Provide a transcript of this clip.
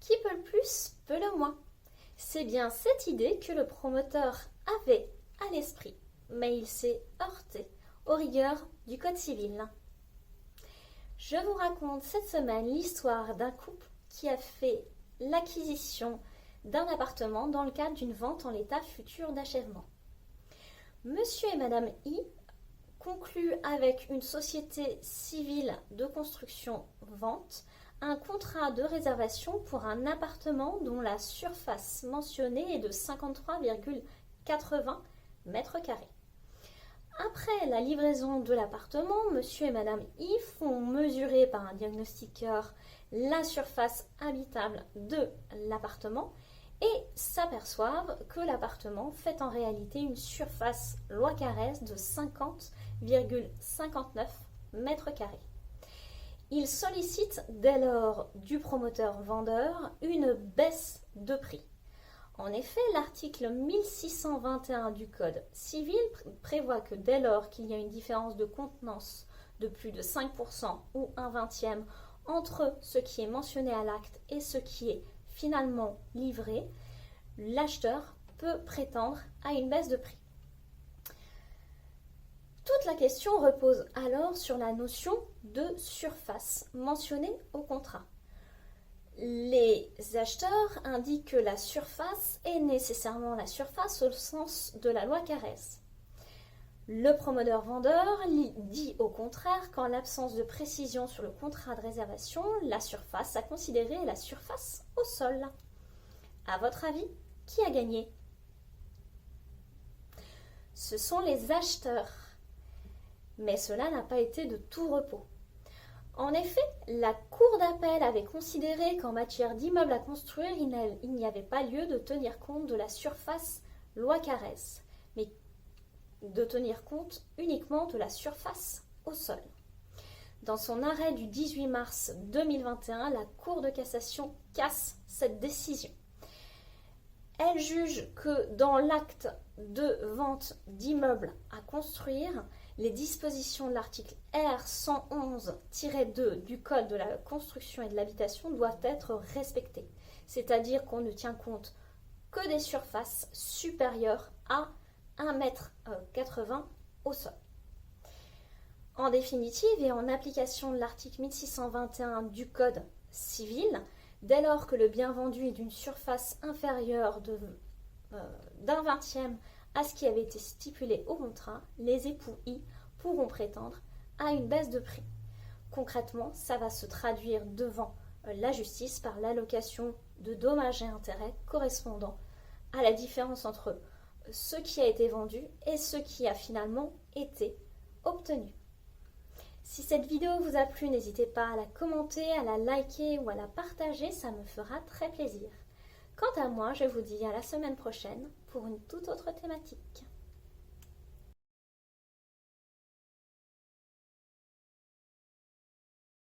Qui peut le plus, peut le moins. C'est bien cette idée que le promoteur avait à l'esprit, mais il s'est heurté aux rigueurs du Code civil. Je vous raconte cette semaine l'histoire d'un couple qui a fait l'acquisition d'un appartement dans le cadre d'une vente en l'état futur d'achèvement. Monsieur et Madame I concluent avec une société civile de construction-vente un contrat de réservation pour un appartement dont la surface mentionnée est de 53,80 mètres carrés. Après la livraison de l'appartement, monsieur et madame I font mesurer par un diagnostiqueur la surface habitable de l'appartement et s'aperçoivent que l'appartement fait en réalité une surface loi Carrez de 50,59 mètres carrés. Il sollicite dès lors du promoteur-vendeur une baisse de prix. En effet, l'article 1621 du Code civil prévoit que dès lors qu'il y a une différence de contenance de plus de 5% ou un vingtième entre ce qui est mentionné à l'acte et ce qui est finalement livré, l'acheteur peut prétendre à une baisse de prix. Toute la question repose alors sur la notion de surface mentionnée au contrat. Les acheteurs indiquent que la surface est nécessairement la surface au sens de la loi Carrez. Le promoteur-vendeur dit au contraire qu'en l'absence de précision sur le contrat de réservation, la surface à considérer est la surface au sol. À votre avis, qui a gagné? Ce sont les acheteurs. Mais cela n'a pas été de tout repos. En effet, la Cour d'appel avait considéré qu'en matière d'immeubles à construire, il n'y avait pas lieu de tenir compte de la surface loi Carrez, mais de tenir compte uniquement de la surface au sol. Dans son arrêt du 18 mars 2021, la Cour de cassation casse cette décision. Elle juge que dans l'acte de vente d'immeubles à construire, les dispositions de l'article R111-2 du Code de la construction et de l'habitation doivent être respectées. C'est-à-dire qu'on ne tient compte que des surfaces supérieures à 1,80 m au sol. En définitive, et en application de l'article 1621 du Code civil, dès lors que le bien vendu est d'une surface inférieure d'un vingtième à ce qui avait été stipulé au contrat, les époux I pourront prétendre à une baisse de prix. Concrètement, ça va se traduire devant la justice par l'allocation de dommages et intérêts correspondant à la différence entre ce qui a été vendu et ce qui a finalement été obtenu. Si cette vidéo vous a plu, n'hésitez pas à la commenter, à la liker ou à la partager, ça me fera très plaisir. Quant à moi, je vous dis à la semaine prochaine pour une toute autre thématique.